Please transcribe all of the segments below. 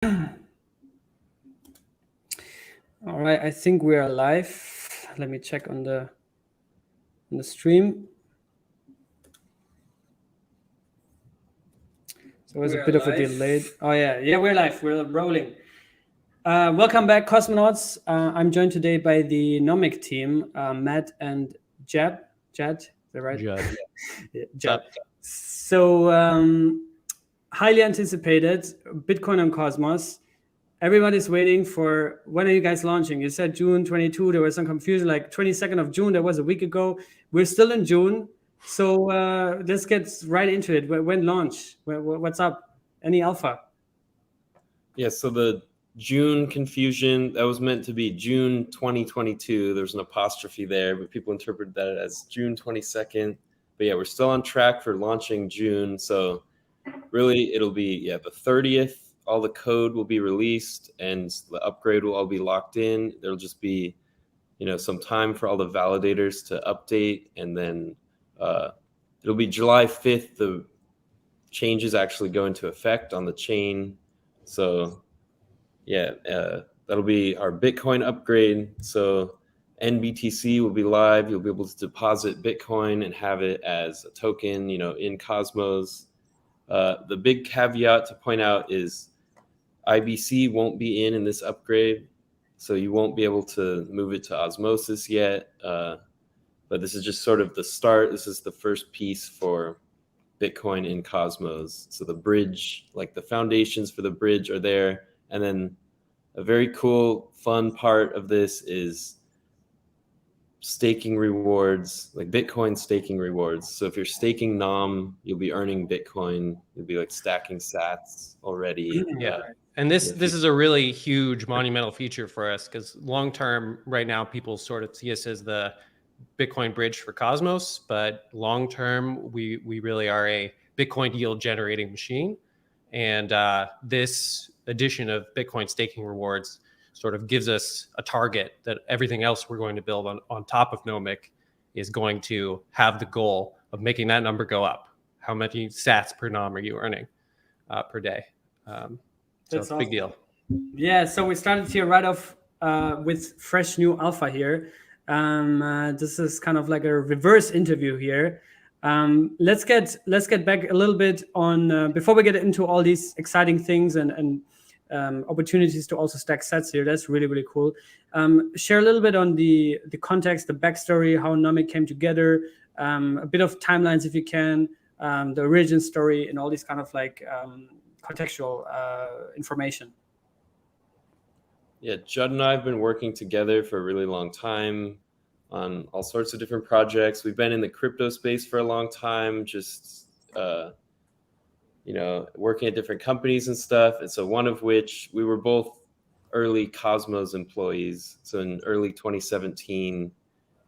All right, I think we are live. Let me check on the stream. So it was a bit of a delay. Oh yeah, we're live. We're rolling. Welcome back, cosmonauts. I'm joined today by the Nomic team, Matt and Jad. Is that right? Judd. Yeah, Jad. So highly anticipated Bitcoin on Cosmos. Everybody's waiting for, when are you guys launching? You said June 22. There was some confusion, like 22nd of June. That was a week ago. We're still in June. So let's get right into it. When launch? What's up? Any alpha? Yeah, so the June confusion, that was meant to be June 2022. There's an apostrophe there, but people interpreted that as June 22nd. But yeah, we're still on track for launching June. So really, it'll be, the 30th. All the code will be released and the upgrade will all be locked in. There'll just be, some time for all the validators to update. And then it'll be July 5th. The changes actually go into effect on the chain. So that'll be our Bitcoin upgrade. So NBTC will be live. You'll be able to deposit Bitcoin and have it as a token, in Cosmos. The big caveat to point out is IBC won't be in this upgrade. So you won't be able to move it to osmosis yet. But this is just sort of the start. This is the first piece for Bitcoin in Cosmos. So the bridge, like the foundations for the bridge are there. And then a very cool, fun part of this is staking rewards, like Bitcoin staking rewards. So if you're staking NOM, you'll be earning Bitcoin. You'll be like stacking sats already. Yeah. And this is a really huge monumental feature for us because long term, right now, people sort of see us as the Bitcoin bridge for Cosmos, but long term, we really are a Bitcoin yield generating machine. And this addition of Bitcoin staking rewards sort of gives us a target that everything else we're going to build on top of Nomic is going to have the goal of making that number go up. How many sats per nom are you earning per day? So it's a big deal. Yeah, so we started here right off with fresh new alpha here. This is kind of like a reverse interview here. Let's get back a little bit on before we get into all these exciting things and opportunities to also stack sets here. That's really, really cool. Share a little bit on the context, the backstory, how Nomic came together, a bit of timelines if you can, the origin story, and all these kind of like contextual information. Yeah, Judd and I have been working together for a really long time on all sorts of different projects. We've been in the crypto space for a long time, just working at different companies and stuff. And so one of which we were both early Cosmos employees. So in early 2017,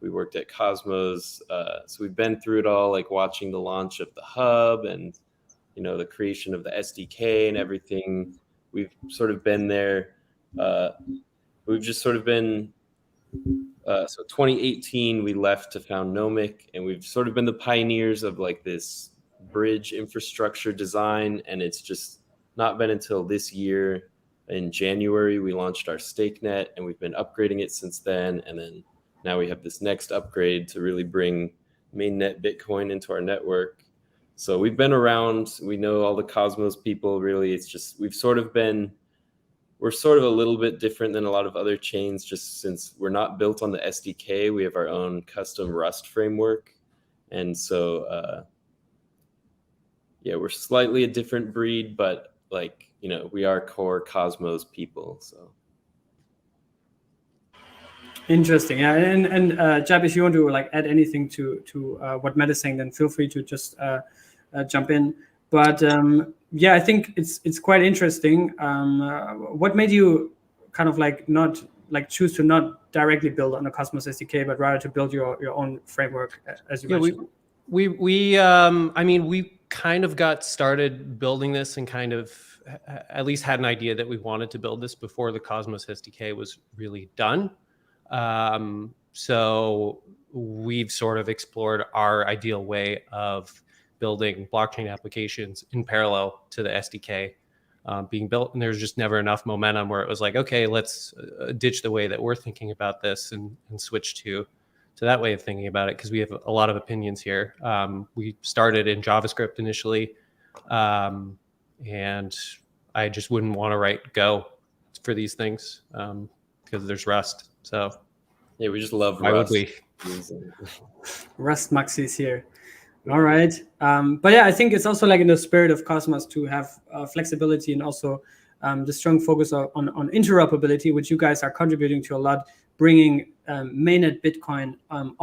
we worked at Cosmos. So we've been through it all, like watching the launch of the hub and the creation of the SDK and everything. We've sort of been there. We've just sort of been, so 2018, we left to found Nomic, and we've sort of been the pioneers of like this bridge infrastructure design. And it's just not been until this year in January, we launched our StakeNet, and we've been upgrading it since then. And then now we have this next upgrade to really bring mainnet Bitcoin into our network. So we've been around, we know all the Cosmos people, really. It's just, we're sort of a little bit different than a lot of other chains, just since we're not built on the SDK. We have our own custom Rust framework. And so, we're slightly a different breed, but we are core Cosmos people, so. Interesting. Yeah, and Jab, if you want to like add anything to what Matt is saying, then feel free to just jump in. But I think it's quite interesting. What made you kind of like not like choose to not directly build on a Cosmos SDK, but rather to build your own framework, as you mentioned? We kind of got started building this and kind of at least had an idea that we wanted to build this before the Cosmos SDK was really done. So we've sort of explored our ideal way of building blockchain applications in parallel to the SDK. being built, and there's just never enough momentum where it was like, okay, let's ditch the way that we're thinking about this and switch to that way of thinking about it, because we have a lot of opinions here. We started in JavaScript initially, and I just wouldn't want to write Go for these things because there's Rust. So yeah, we just love why Rust. would we? Rust Maxis here. All right. But yeah, I think it's also like in the spirit of Cosmos to have flexibility and also the strong focus on interoperability, which you guys are contributing to a lot, bringing mainnet Bitcoin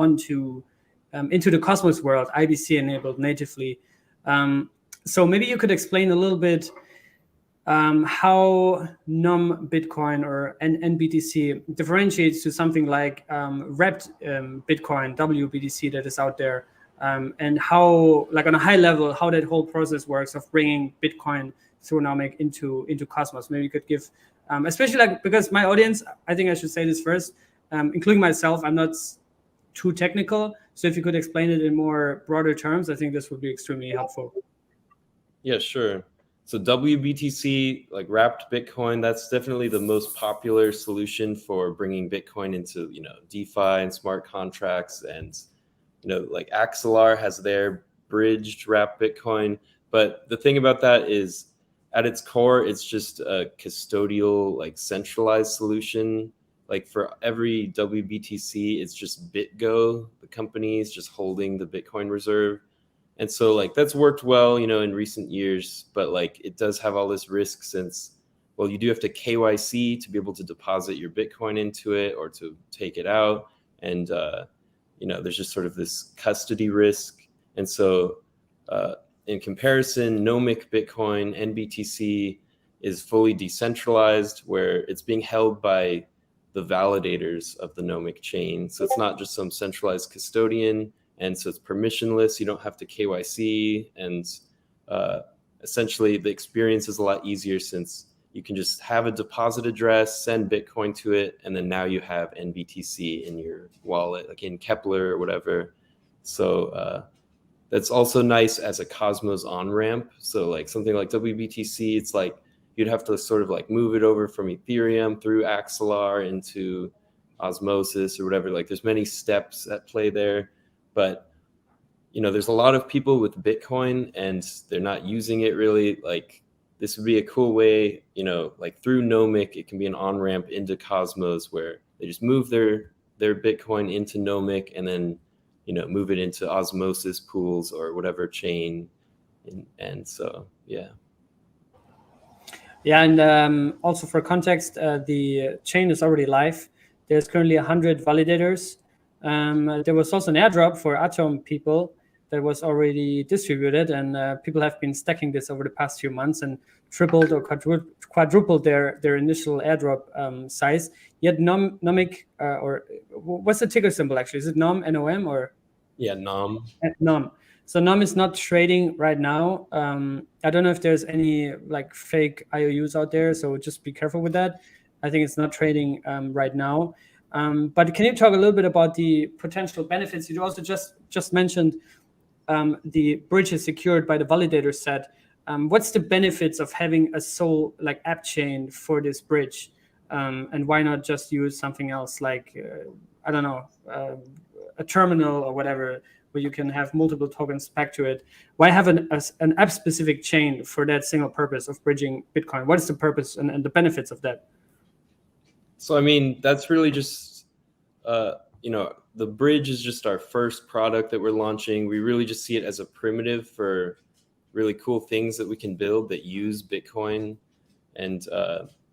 into the Cosmos world, IBC enabled natively. So maybe you could explain a little bit how NOM Bitcoin or NBTC differentiates to something like wrapped Bitcoin, WBTC, that is out there, and how, like on a high level, how that whole process works of bringing Bitcoin through Nomic into Cosmos. Maybe you could give, especially like, because my audience, I think I should say this first, including myself, I'm not too technical. So if you could explain it in more broader terms, I think this would be extremely helpful. Yeah, sure. So WBTC, like wrapped Bitcoin, that's definitely the most popular solution for bringing Bitcoin into, DeFi and smart contracts. And, like Axelar has their bridged wrapped Bitcoin. But the thing about that is, at its core, it's just a custodial, like centralized solution. Like for every WBTC, it's just BitGo, the company is just holding the Bitcoin reserve. And so like that's worked well, in recent years, but like it does have all this risk since, well, you do have to KYC to be able to deposit your Bitcoin into it or to take it out. And, there's just sort of this custody risk. And so in comparison, Nomic Bitcoin, NBTC, is fully decentralized, where it's being held by the validators of the Nomic chain. So it's not just some centralized custodian. And so it's permissionless. You don't have to KYC. And essentially, the experience is a lot easier since you can just have a deposit address, send Bitcoin to it, and then now you have NBTC in your wallet, like in Kepler or whatever. So that's also nice as a Cosmos on-ramp. So like something like WBTC, it's like you'd have to sort of like move it over from Ethereum through Axelar into Osmosis or whatever. Like there's many steps at play there. But, there's a lot of people with Bitcoin and they're not using it really. Like this would be a cool way, like through Nomic, it can be an on-ramp into Cosmos where they just move their Bitcoin into Nomic and then, move it into Osmosis pools or whatever chain. And so, yeah. Yeah, and also for context, the chain is already live. There's currently 100 validators. There was also an airdrop for Atom people that was already distributed, and people have been stacking this over the past few months and tripled or quadrupled their initial airdrop size. Yet Nomic, or what's the ticker symbol actually? Is it NOM, N-O-M, or? Yeah, NOM. NOM. So NOM is not trading right now. I don't know if there's any like fake IOUs out there, so just be careful with that. I think it's not trading right now. But can you talk a little bit about the potential benefits? You also just mentioned the bridge is secured by the validator set. What's the benefits of having a sole like app chain for this bridge? And why not just use something else like, I don't know, a terminal or whatever, where you can have multiple tokens back to it? Why have an app-specific chain for that single purpose of bridging Bitcoin? What is the purpose and the benefits of that? So, I mean, that's really just, the bridge is just our first product that we're launching. We really just see it as a primitive for really cool things that we can build that use Bitcoin. And,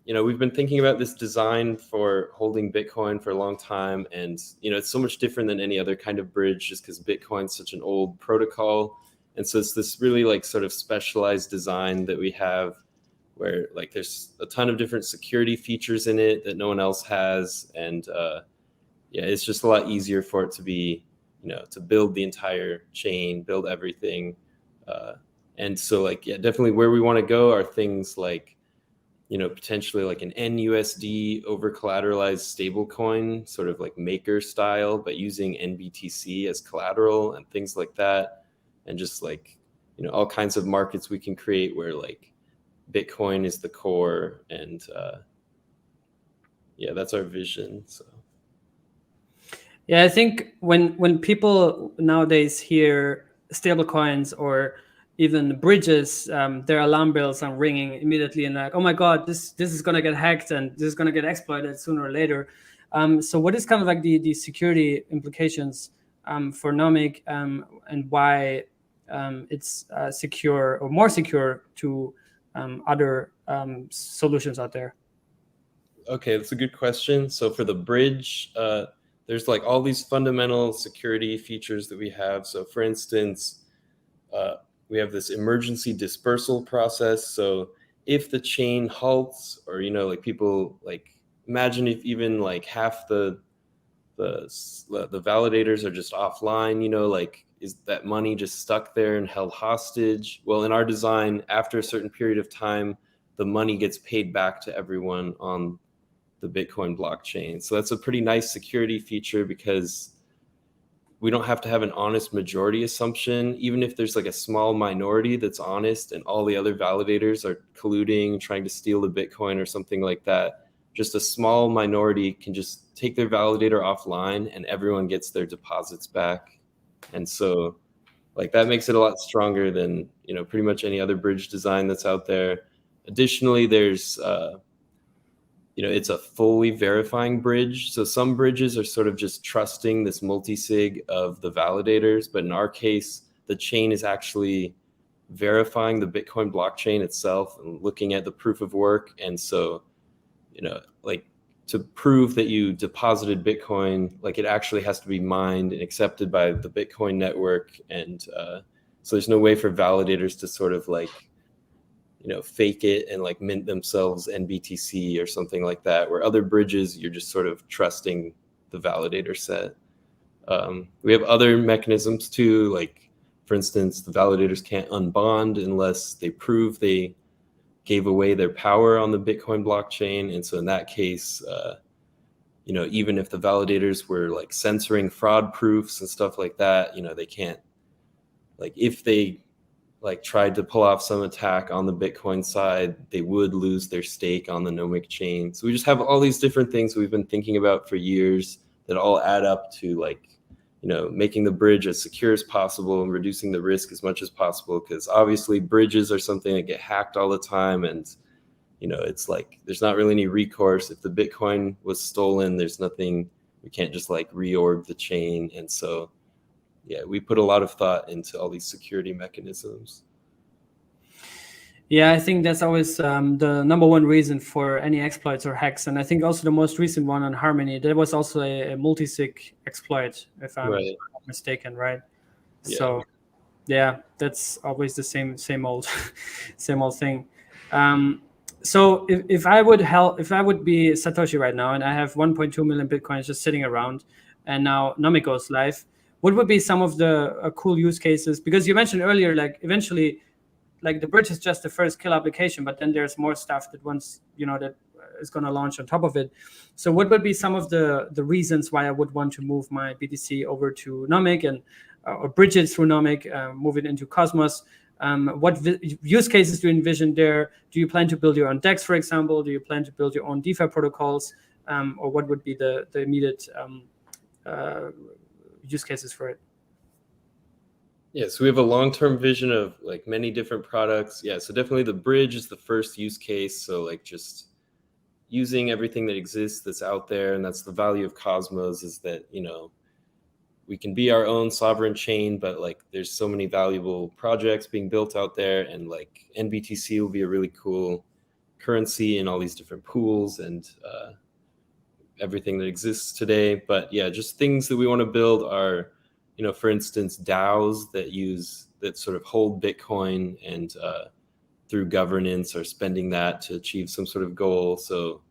we've been thinking about this design for holding Bitcoin for a long time. And, it's so much different than any other kind of bridge just because Bitcoin's such an old protocol. And so it's this really like sort of specialized design that we have where like there's a ton of different security features in it that no one else has. And it's just a lot easier for it to be, to build the entire chain, build everything. And so like, definitely where we want to go are things like, potentially like an NUSD over collateralized stablecoin, sort of like maker style, but using NBTC as collateral and things like that. And just like, all kinds of markets we can create where like, Bitcoin is the core, and yeah, that's our vision. So yeah, I think when people nowadays hear stable coins or even bridges, their alarm bells are ringing immediately, and like, oh my god, this is gonna get hacked and this is gonna get exploited sooner or later. So what is kind of like the security implications for Nomic, and why it's secure or more secure to other solutions out there? okay, that's a good question. So for the bridge, there's like all these fundamental security features that we have. So for instance, we have this emergency dispersal process. So if the chain halts, or like people, like, imagine if even like half the validators are just offline, like, is that money just stuck there and held hostage? Well, in our design, after a certain period of time, the money gets paid back to everyone on the Bitcoin blockchain. So that's a pretty nice security feature, because we don't have to have an honest majority assumption. Even if there's like a small minority that's honest and all the other validators are colluding, trying to steal the Bitcoin or something like that, just a small minority can just take their validator offline and everyone gets their deposits back. And so like that makes it a lot stronger than, pretty much any other bridge design that's out there. Additionally, there's it's a fully verifying bridge. So some bridges are sort of just trusting this multi-sig of the validators, but in our case, the chain is actually verifying the Bitcoin blockchain itself and looking at the proof of work. And so, like, to prove that you deposited Bitcoin, like, it actually has to be mined and accepted by the Bitcoin network. And so there's no way for validators to sort of like, fake it and like mint themselves NBTC or something like that, where other bridges, you're just sort of trusting the validator set. We have other mechanisms too, like, for instance, the validators can't unbond unless they prove they gave away their power on the Bitcoin blockchain. And so in that case, even if the validators were like censoring fraud proofs and stuff like that, they can't, like, if they like tried to pull off some attack on the Bitcoin side, they would lose their stake on the Nomic chain. So we just have all these different things we've been thinking about for years that all add up to, like, making the bridge as secure as possible and reducing the risk as much as possible. Because obviously bridges are something that get hacked all the time. And, it's like, there's not really any recourse. If the Bitcoin was stolen, there's nothing, we can't just like reorg the chain. And so, yeah, we put a lot of thought into all these security mechanisms. Yeah, I think that's always the number one reason for any exploits or hacks. And I think also the most recent one on Harmony, there was also a multi-sig exploit, if I'm not mistaken, right? Yeah. So yeah, that's always the same old same old thing. So if I would be Satoshi right now and I have 1.2 million Bitcoins just sitting around, and now Nomic goes live, what would be some of the cool use cases? Because you mentioned earlier, like, eventually, like, the bridge is just the first kill application, but then there's more stuff that that is going to launch on top of it. So what would be some of the reasons why I would want to move my BTC over to Nomic and or bridge it through Nomic, move it into Cosmos? What use cases do you envision there? Do you plan to build your own DEX, for example? Do you plan to build your own DeFi protocols? Or what would be the immediate use cases for it? Yeah, so we have a long-term vision of like many different products. Yeah, so definitely the bridge is the first use case. So like just using everything that exists that's out there, and that's the value of Cosmos, is that, we can be our own sovereign chain, but like there's so many valuable projects being built out there, and like NBTC will be a really cool currency in all these different pools and everything that exists today. But yeah, just things that we want to build are, for instance, DAOs that sort of hold Bitcoin and through governance are spending that to achieve some sort of goal. So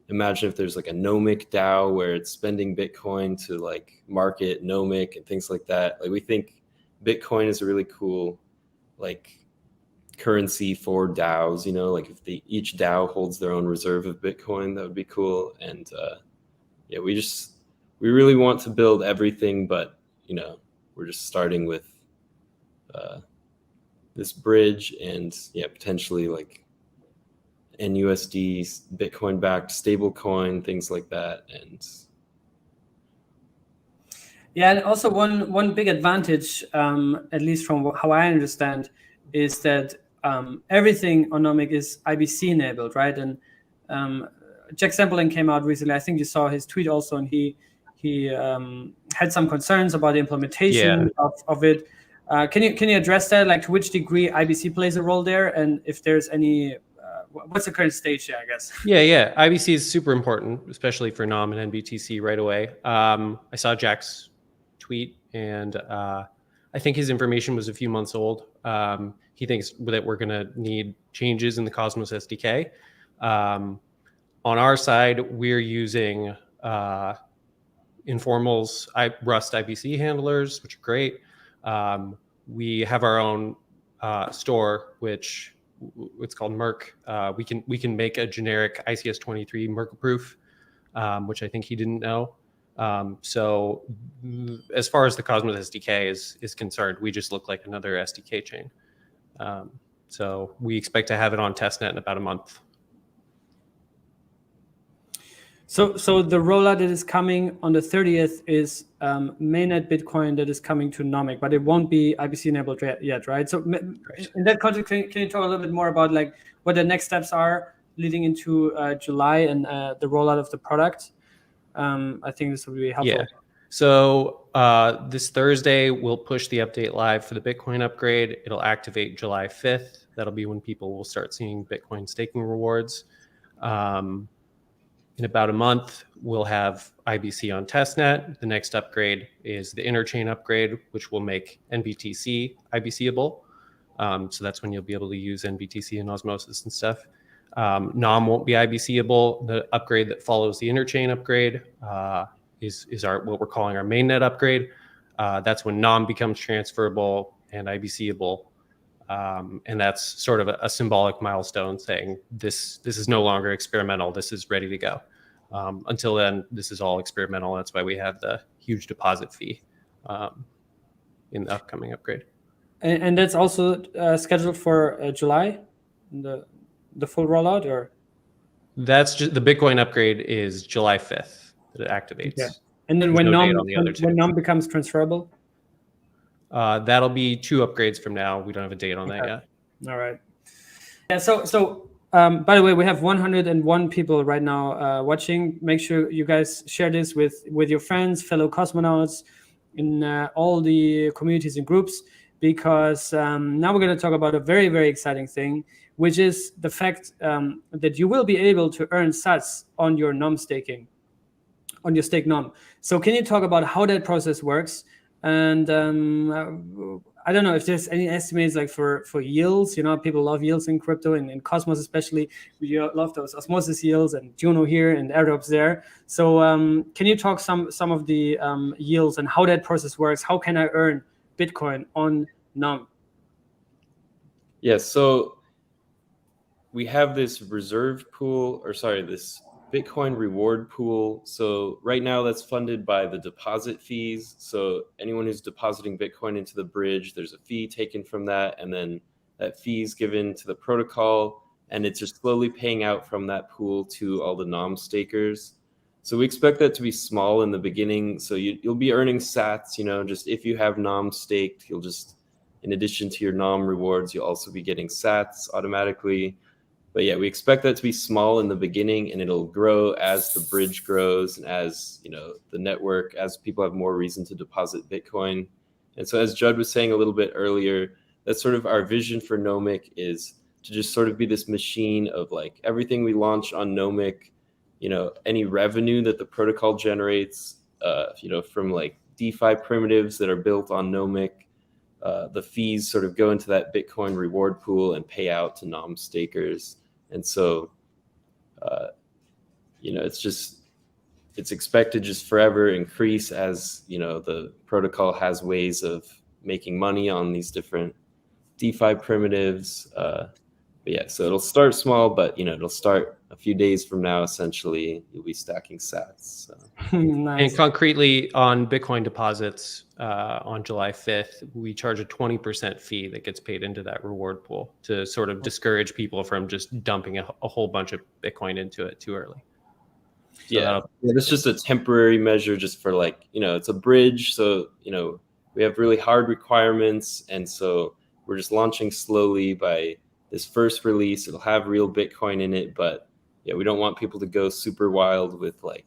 imagine if there's like a Nomic DAO where it's spending Bitcoin to like market Nomic and things like that. Like, we think Bitcoin is a really cool like currency for DAOs, like if each DAO holds their own reserve of Bitcoin, that would be cool. And yeah, we really want to build everything, but we're just starting with this bridge, and yeah, potentially like and USD, Bitcoin backed stable coin, things like that. And yeah, and also one big advantage, at least from how I understand, is that everything on Nomic is IBC enabled, right? And Jack Semperling came out recently. I think you saw his tweet also, and he had some concerns about the implementation of it. Can you address that? Like, to which degree IBC plays a role there, and if there's any, what's the current stage there, I guess? Yeah. IBC is super important, especially for NOM and NBTC right away. I saw Jack's tweet, and I think his information was a few months old. He thinks that we're going to need changes in the Cosmos SDK. On our side, we're using Informal's Rust IBC handlers, which are great. We have our own store, which it's called Merc. We can make a generic ICS-23 Merc proof, which I think he didn't know. So as far as the Cosmos SDK is concerned, we just look like another SDK chain. So we expect to have it on testnet in about a month. So the rollout that is coming on the 30th is mainnet Bitcoin that is coming to Nomic, but it won't be IBC enabled yet, right? So in that context, can you talk a little bit more about like what the next steps are leading into July and the rollout of the product? I think this will be helpful. Yeah. So this Thursday, we'll push the update live for the Bitcoin upgrade. It'll activate July 5th. That'll be when people will start seeing Bitcoin staking rewards. In about a month, we'll have IBC on testnet. The next upgrade is the interchain upgrade, which will make NBTC IBC-able. So that's when you'll be able to use NBTC and osmosis and stuff. NOM won't be IBC-able. The upgrade that follows the interchain upgrade is what we're calling our mainnet upgrade. That's when NOM becomes transferable and IBC-able. And that's sort of a symbolic milestone saying this is no longer experimental. This is ready to go. Until then, this is all experimental. That's why we have the huge deposit fee in the upcoming upgrade. And that's also scheduled for July, the full rollout, or? That's just the Bitcoin upgrade is July 5th that it activates. Yeah. And then when NOM becomes transferable? That'll be 2 upgrades from now. We don't have a date on that yet. All right. Yeah. So by the way, we have 101 people right now watching. Make sure you guys share this with your friends, fellow cosmonauts, in all the communities and groups, because now we're going to talk about a very, very exciting thing, which is the fact that you will be able to earn sats on your NOM staking, on your stake NOM. So can you talk about how that process works? And I don't know if there's any estimates like for yields. People love yields in crypto, and in Cosmos especially. We love those osmosis yields and JUNO here and airdrops there. So can you talk some of the yields and how that process works? How can I earn Bitcoin on NOM? Yes, so we have this reserve pool, this Bitcoin reward pool. So right now that's funded by the deposit fees. So anyone who's depositing Bitcoin into the bridge, there's a fee taken from that. And then that fee is given to the protocol, and it's just slowly paying out from that pool to all the NOM stakers. So we expect that to be small in the beginning. So you'll be earning sats, just if you have NOM staked, you'll just, in addition to your NOM rewards, you'll also be getting sats automatically. But yeah, we expect that to be small in the beginning, and it'll grow as the bridge grows and as the network, as people have more reason to deposit Bitcoin. And so as Judd was saying a little bit earlier, that's sort of our vision for Nomic, is to just sort of be this machine of like everything we launch on Nomic, any revenue that the protocol generates, from like DeFi primitives that are built on Nomic, the fees sort of go into that Bitcoin reward pool and pay out to NOM stakers. And so, it's expected just forever increase as, the protocol has ways of making money on these different DeFi primitives. But yeah, so it'll start small, but, it'll start a few days from now, essentially, you'll be stacking sats. So. Nice. And concretely on Bitcoin deposits on July 5th, we charge a 20% fee that gets paid into that reward pool to sort of discourage people from just dumping a whole bunch of Bitcoin into it too early. So yeah, that's just a temporary measure just for like, it's a bridge. So, we have really hard requirements. And so we're just launching slowly by this first release. It'll have real Bitcoin in it, but yeah, we don't want people to go super wild with like,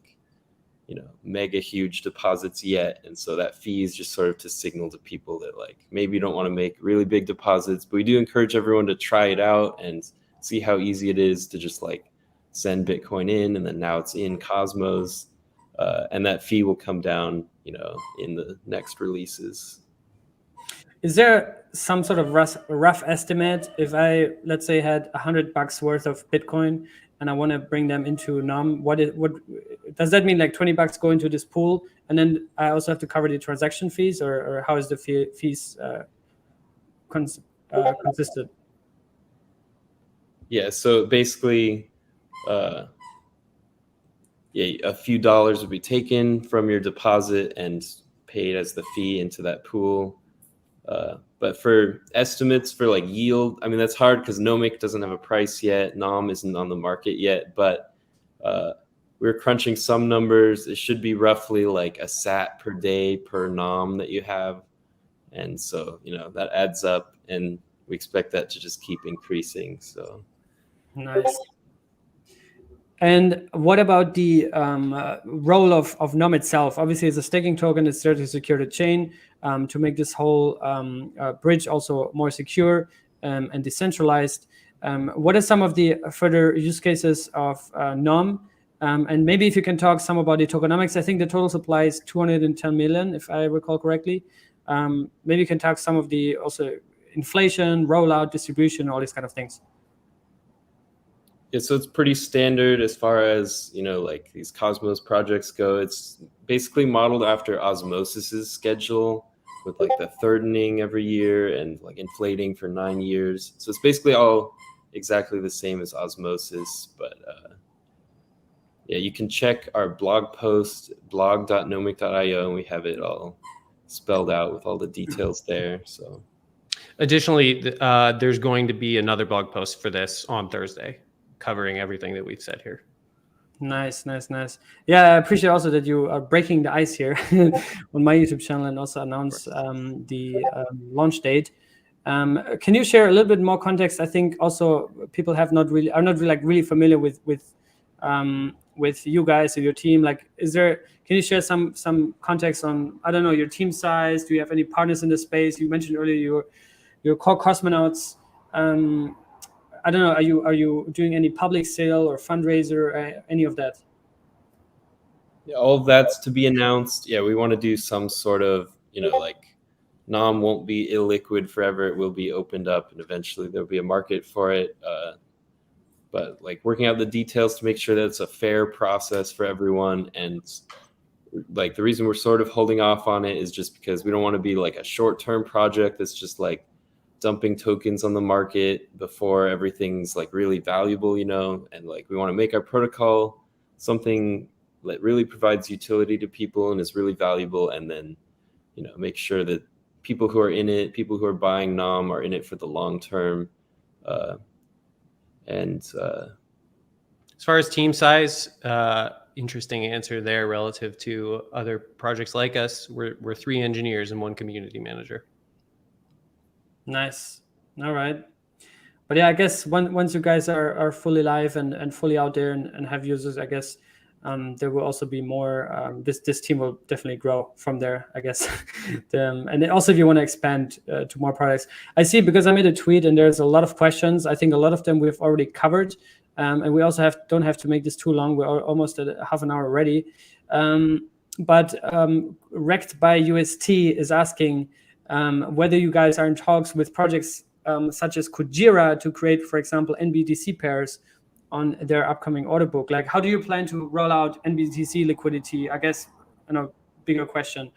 mega huge deposits yet. And so that fee is just sort of to signal to people that like, maybe you don't want to make really big deposits, but we do encourage everyone to try it out and see how easy it is to just like send Bitcoin in. And then now it's in Cosmos, and that fee will come down, in the next releases. Is there some sort of rough estimate if I, let's say, had $100 worth of Bitcoin and I want to bring them into NOM? What does that mean? Like $20 go into this pool, and then I also have to cover the transaction fees, or how is the fees consisted? Yeah, so basically, a few dollars would be taken from your deposit and paid as the fee into that pool. But for estimates for like yield, I mean, that's hard because Nomic doesn't have a price yet. NOM isn't on the market yet, but we're crunching some numbers. It should be roughly like a sat per day per NOM that you have. And so, that adds up, and we expect that to just keep increasing. So nice. And what about the role of NOM itself? Obviously, it's a staking token. It's there to secure the chain, to make this whole bridge also more secure and decentralized. What are some of the further use cases of NOM? And maybe if you can talk some about the tokenomics. I think the total supply is 210 million, if I recall correctly. Maybe you can talk some of the also inflation, rollout, distribution, all these kind of things. Yeah, so it's pretty standard as far as, like these Cosmos projects go. It's basically modeled after Osmosis's schedule with like the thirdening every year and like inflating for 9 years. So it's basically all exactly the same as Osmosis. But yeah, you can check our blog post, blog.nomic.io, and we have it all spelled out with all the details there. So additionally, there's going to be another blog post for this on Thursday, covering everything that we've said here. Nice. Yeah, I appreciate also that you are breaking the ice here on my YouTube channel and also announce the launch date. Can you share a little bit more context? I think also people are not really familiar with you guys or your team. Like, can you share some context on, I don't know, your team size? Do you have any partners in the space? You mentioned earlier your core cosmonauts. I don't know. Are you doing any public sale or fundraiser, any of that? Yeah, all of that's to be announced. Yeah, we want to do some sort of, like NOM won't be illiquid forever. It will be opened up, and eventually there'll be a market for it. But like working out the details to make sure that it's a fair process for everyone. And like the reason we're sort of holding off on it is just because we don't want to be like a short-term project that's just like dumping tokens on the market before everything's like really valuable, and like we want to make our protocol something that really provides utility to people and is really valuable, and then make sure that people who are in it, people who are buying NOM, are in it for the long term. As far as team size, interesting answer there relative to other projects like us. We're 3 engineers and 1 community manager. Nice. All right. But yeah, I guess once you guys are fully live and fully out there and have users, I guess there will also be more. This team will definitely grow from there, I guess. And then also, if you want to expand to more products, I see, because I made a tweet and there's a lot of questions. I think a lot of them we've already covered, and we also don't have to make this too long. We're almost at half an hour already. But Wrecked by UST is asking whether you guys are in talks with projects such as Kujira to create, for example, NBTC pairs on their upcoming order book. Like, how do you plan to roll out NBTC liquidity? I guess, bigger question,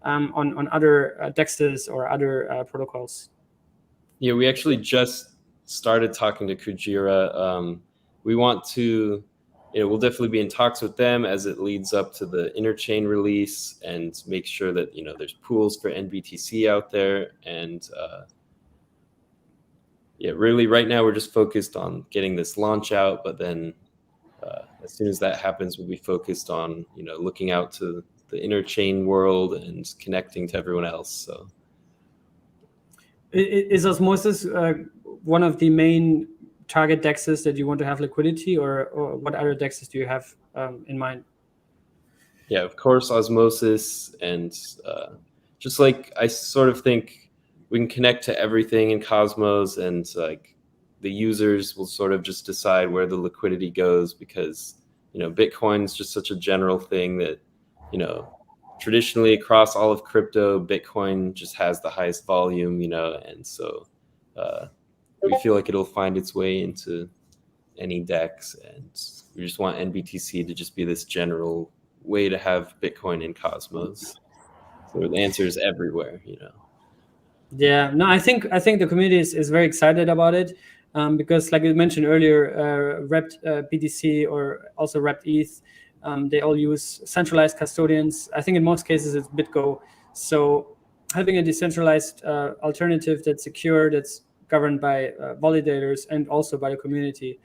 on other DEXs or other protocols. Yeah, we actually just started talking to Kujira. we want to, we'll definitely be in talks with them as it leads up to the interchain release and make sure that, there's pools for NBTC out there. And really right now we're just focused on getting this launch out. But then as soon as that happens, we'll be focused on, looking out to the interchain world and connecting to everyone else. So is Osmosis one of the main target dexes that you want to have liquidity, or what other dexes do you have in mind? Yeah, of course, Osmosis, and just like I sort of think we can connect to everything in Cosmos, and like the users will sort of just decide where the liquidity goes, because Bitcoin's just such a general thing that traditionally across all of crypto, Bitcoin just has the highest volume, and so we feel like it'll find its way into any DEX, and we just want NBTC to just be this general way to have Bitcoin in Cosmos. So the answer is everywhere, Yeah, no, I think the community is very excited about it, because like you mentioned earlier, Wrapped BTC or also Wrapped ETH, they all use centralized custodians. I think in most cases it's BitGo. So having a decentralized alternative that's secure, that's governed by validators and also by the community,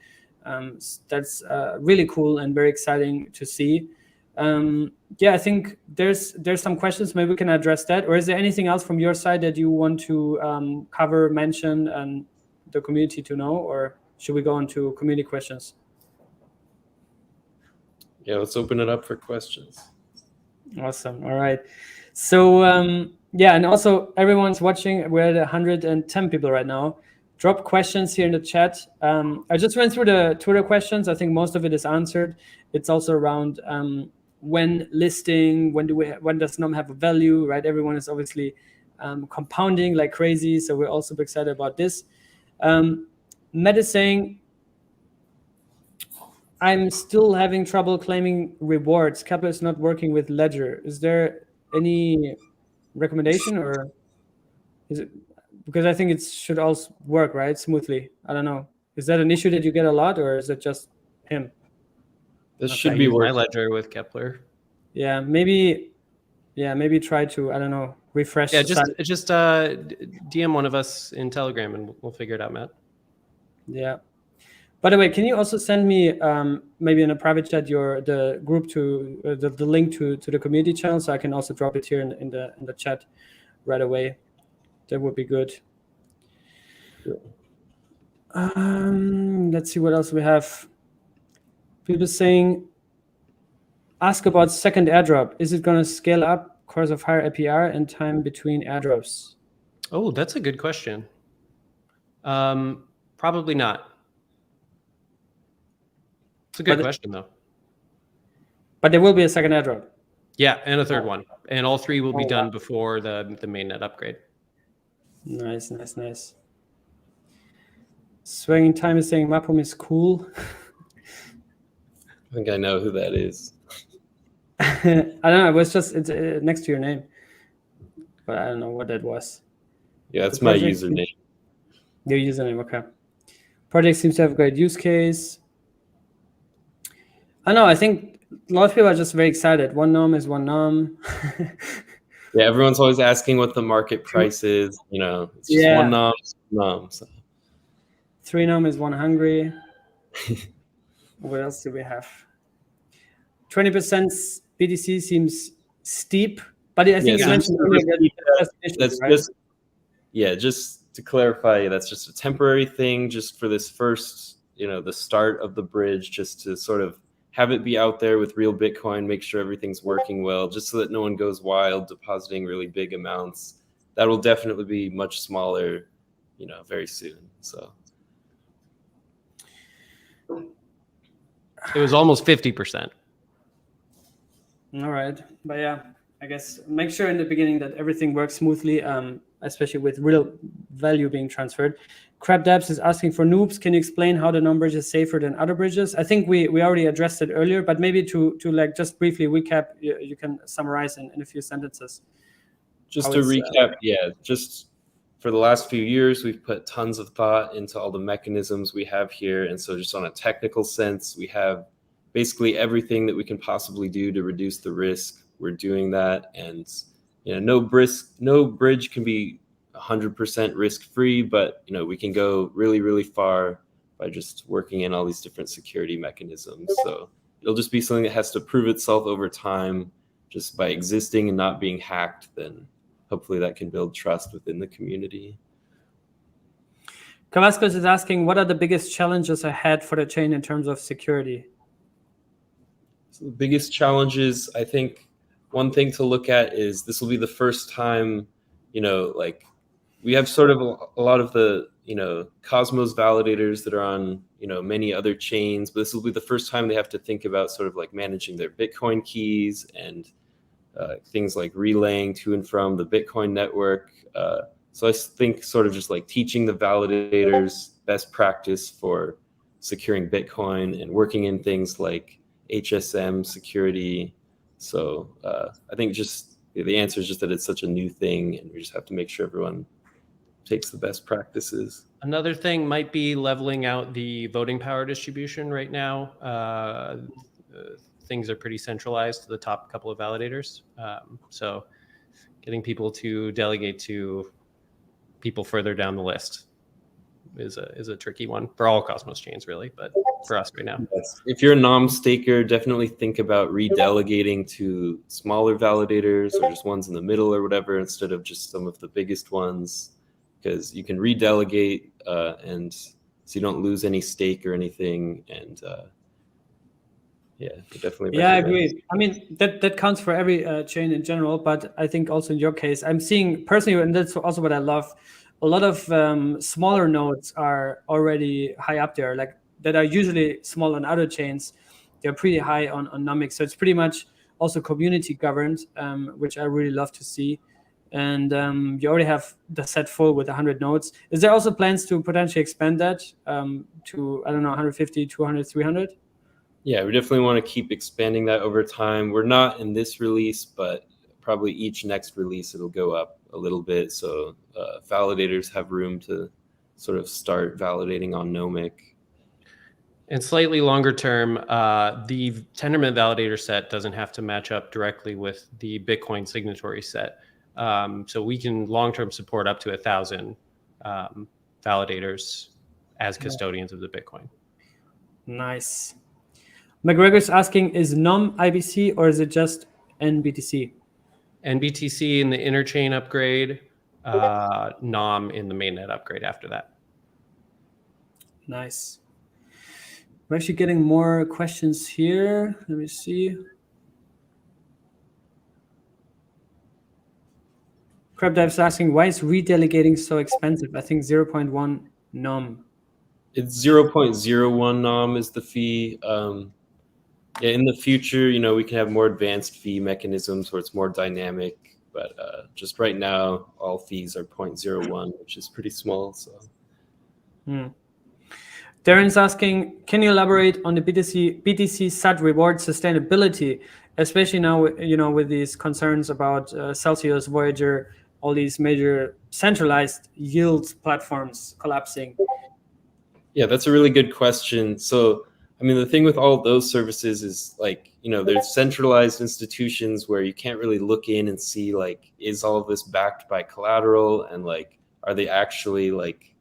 that's really cool and very exciting to see. I think there's some questions. Maybe we can address that. Or is there anything else from your side that you want to cover, mention, and the community to know? Or should we go into community questions? Yeah, let's open it up for questions. Awesome. All right. So and also everyone's watching. We're at 110 people right now. Drop questions here in the chat. I just went through the Twitter questions. I think most of it is answered. It's also around when listing, when does NOM have a value, right? Everyone is obviously compounding like crazy, so we're also excited about this. Matt is saying, I'm still having trouble claiming rewards. Kepler is not working with Ledger. Is there any recommendation, or is it, because I think it should also work, right, smoothly? I don't know. Is that an issue that you get a lot, or is it just him? This should be my Ledger with Kepler. Yeah, maybe try to, I don't know, refresh. Yeah, just DM one of us in Telegram and we'll figure it out, Matt. Yeah. By the way, can you also send me maybe in a private chat the group to the link to the community channel, so I can also drop it here in the chat right away. That would be good. Let's see what else we have. People saying, ask about second airdrop. Is it going to scale up because of higher APR and time between airdrops? Oh, that's a good question. Probably not. It's a good question, though. But there will be a second airdrop. Yeah, and a third one. And all three will be done before the mainnet upgrade. Nice. Swinging Time is saying Mapum is cool. I think I know who that is. I don't know. It's next to your name, but I don't know what that was. Yeah, that's my username. Your username, okay. Project seems to have a great use case. I know. I think a lot of people are just very excited. One NOM is one NOM. Yeah, everyone's always asking what the market price is. It's just one NOM. So. 3 NOM is one hungry. What else do we have? 20% BTC seems steep, but I think you mentioned earlier that's right? just to clarify, that's just a temporary thing, just for this first, the start of the bridge, just to sort of have it be out there with real Bitcoin, make sure everything's working well, just so that no one goes wild depositing really big amounts. That will definitely be much smaller, very soon. So it was almost 50%. All right. But yeah, I guess make sure in the beginning that everything works smoothly, especially with real value being transferred. Crab Dabs is asking for noobs. Can you explain how the NOM bridge is safer than other bridges? I think we already addressed it earlier, but maybe to like just briefly recap, you can summarize in a few sentences. Just to recap, just for the last few years, we've put tons of thought into all the mechanisms we have here. And so just on a technical sense, we have basically everything that we can possibly do to reduce the risk. We're doing that. And no bridge can be 100% risk-free, but we can go really, really far by just working in all these different security mechanisms. So it'll just be something that has to prove itself over time just by existing and not being hacked. Then hopefully that can build trust within the community. Kavascos is asking, what are the biggest challenges ahead for the chain in terms of security? So the biggest challenges, I think one thing to look at is this will be the first time, like we have sort of a lot of the, Cosmos validators that are on, many other chains, but this will be the first time they have to think about sort of like managing their Bitcoin keys and things like relaying to and from the Bitcoin network. So I think sort of just like teaching the validators best practice for securing Bitcoin and working in things like HSM security. So I think just the answer is just that it's such a new thing, and we just have to make sure everyone takes the best practices. Another thing might be leveling out the voting power distribution right now. Things are pretty centralized to the top couple of validators. So getting people to delegate to people further down the list is a tricky one for all Cosmos chains, really, but for us right now. Yes. If you're a nom staker, definitely think about redelegating to smaller validators or just ones in the middle or whatever, instead of just some of the biggest ones, because you can redelegate and so you don't lose any stake or anything. And definitely. Yeah, I agree. I mean, that counts for every chain in general, but I think also in your case, I'm seeing personally, and that's also what I love, a lot of smaller nodes are already high up there, like that are usually small on other chains. They're pretty high on Nomic. So it's pretty much also community governed, which I really love to see. And you already have the set full with 100 nodes. Is there also plans to potentially expand that to, I don't know, 150, 200, 300? Yeah, we definitely want to keep expanding that over time. We're not in this release, but probably each next release it'll go up a little bit. So validators have room to sort of start validating on Nomic. And slightly longer term, the Tendermint validator set doesn't have to match up directly with the Bitcoin signatory set. So we can long-term support up to 1,000 validators as custodians of the Bitcoin. Nice. McGregor's asking, is NOM IBC or is it just NBTC? NBTC in the interchain upgrade, NOM in the mainnet upgrade after that. Nice. We're actually getting more questions here. Let me see. CrabDive's asking, why is redelegating so expensive? I think 0.1 NOM. It's 0.01 NOM is the fee. In the future, we can have more advanced fee mechanisms where it's more dynamic. But just right now, all fees are 0.01, which is pretty small. So. Darren's asking, can you elaborate on the BTC SAT reward sustainability, especially now, with these concerns about Celsius, Voyager, all these major centralized yield platforms collapsing? Yeah, that's a really good question. So, I mean, the thing with all of those services is like, there's centralized institutions where you can't really look in and see like, is all of this backed by collateral, and like, are they actually like,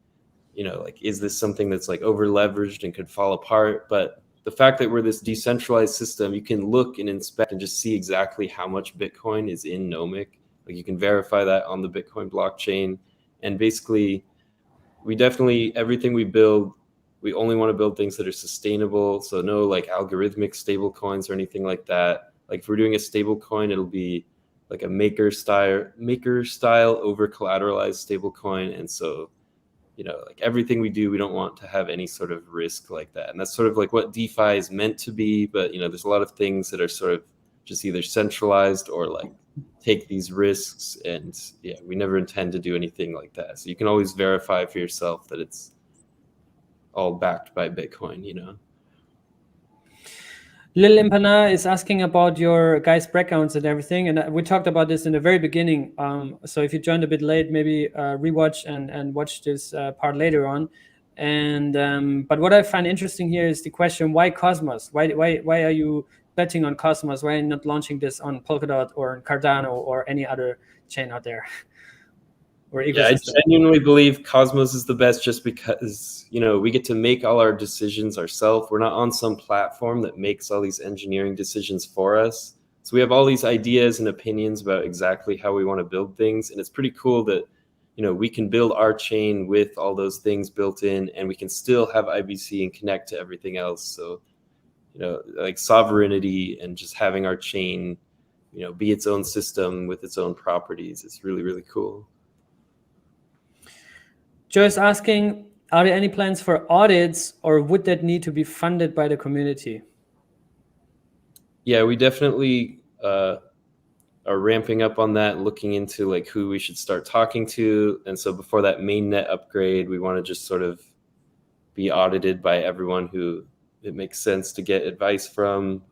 is this something that's like over leveraged and could fall apart? But the fact that we're this decentralized system, you can look and inspect and just see exactly how much Bitcoin is in Nomic. Like you can verify that on the Bitcoin blockchain. And basically, everything we build, we only want to build things that are sustainable. So no like algorithmic stable coins or anything like that. Like if we're doing a stable coin, it'll be like a maker style over collateralized stable coin. And so, like everything we do, we don't want to have any sort of risk like that. And that's sort of like what DeFi is meant to be. But, there's a lot of things that are sort of just either centralized or like take these risks. And we never intend to do anything like that. So you can always verify for yourself that it's all backed by Bitcoin, Lil Impana is asking about your guys' backgrounds and everything, and we talked about this in the very beginning. So if you joined a bit late, maybe rewatch and watch this part later on. And but what I find interesting here is the question: why Cosmos? Why are you betting on Cosmos? Why are you not launching this on Polkadot or Cardano or any other chain out there? Or yeah, I genuinely believe Cosmos is the best, just because, you know, we get to make all our decisions ourselves. We're not on some platform that makes all these engineering decisions for us. So we have all these ideas and opinions about exactly how we want to build things, and it's pretty cool that, you know, we can build our chain with all those things built in, and we can still have IBC and connect to everything else. So, you know, like sovereignty and just having our chain, you know, be its own system with its own properties is really, really cool. Joe is asking, are there any plans for audits, or would that need to be funded by the community? Yeah, we definitely are ramping up on that, looking into like who we should start talking to. And so before that mainnet upgrade, we want to just sort of be audited by everyone who it makes sense to get advice from.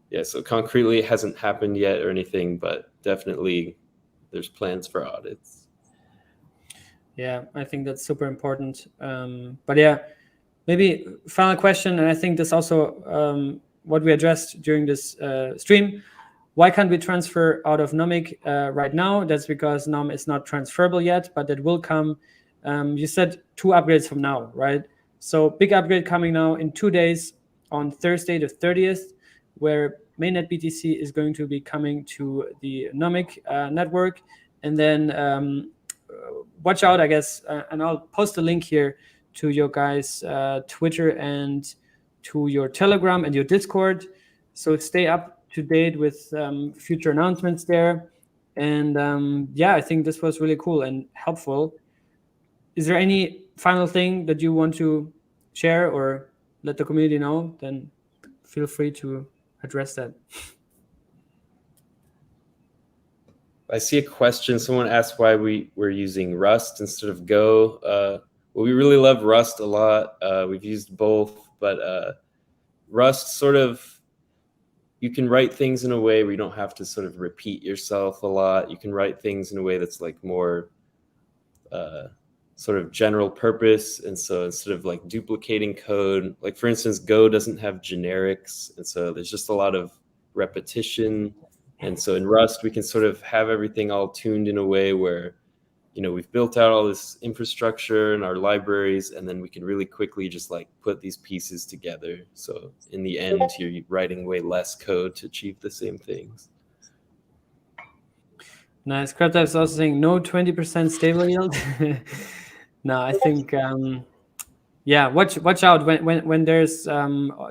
Yeah, so concretely it hasn't happened yet or anything, but definitely there's plans for audits. Yeah, I think that's super important. But yeah, maybe final question, and I think this also what we addressed during this stream. Why can't we transfer out of Nomic right now? That's because NOM is not transferable yet, but that will come. You said 2 upgrades from now, right? So big upgrade coming now in 2 days on Thursday the 30th, where mainnet BTC is going to be coming to the Nomic network. And then watch out, I guess, and I'll post a link here to your guys' Twitter and to your Telegram and your Discord. So stay up to date with future announcements there. And yeah, I think this was really cool and helpful. Is there any final thing that you want to share or let the community know? Then feel free to address that. I see a question. Someone asked why we're using Rust instead of Go. Well, we really love Rust a lot. We've used both, but Rust sort of, you can write things in a way where you don't have to sort of repeat yourself a lot. You can write things in a way that's like more sort of general purpose. And so instead of like duplicating code, like for instance, Go doesn't have generics. And so there's just a lot of repetition. And so in Rust, we can sort of have everything all tuned in a way where, you know, we've built out all this infrastructure and our libraries, and then we can really quickly just like put these pieces together. So in the end, you're writing way less code to achieve the same things. Nice. Crypto is also saying no 20% stable yield. No, I think yeah, watch out when there's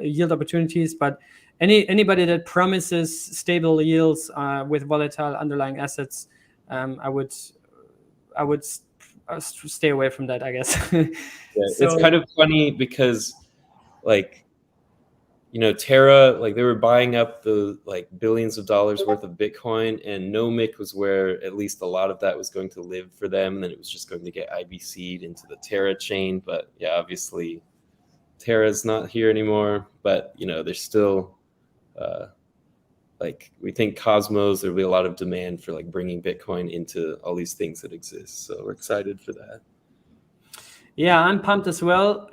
yield opportunities, but anybody that promises stable yields with volatile underlying assets, I would stay away from that, I guess. Yeah, so, it's kind of funny because, like, you know, Terra, like they were buying up the like billions of dollars worth of Bitcoin, and Nomic was where at least a lot of that was going to live for them, and then it was just going to get IBC'd into the Terra chain. But yeah, obviously Terra's not here anymore, but you know, there's still like, we think Cosmos, there'll be a lot of demand for like bringing Bitcoin into all these things that exist. So we're excited for that. Yeah, I'm pumped as well.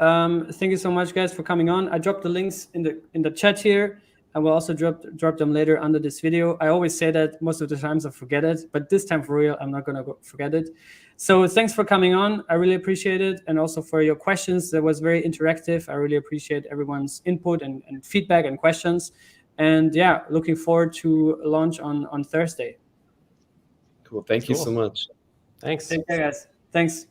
Thank you so much, guys, for coming on. I dropped the links in the chat here. I will also drop them later under this video. I always say that most of the times I forget it, but this time for real, I'm not gonna forget it. So thanks for coming on. I really appreciate it, and also for your questions. That was very interactive. I really appreciate everyone's input and feedback and questions. And yeah, looking forward to launch on Thursday. Cool. Thank you so much. Thanks. Take care, guys. Thanks.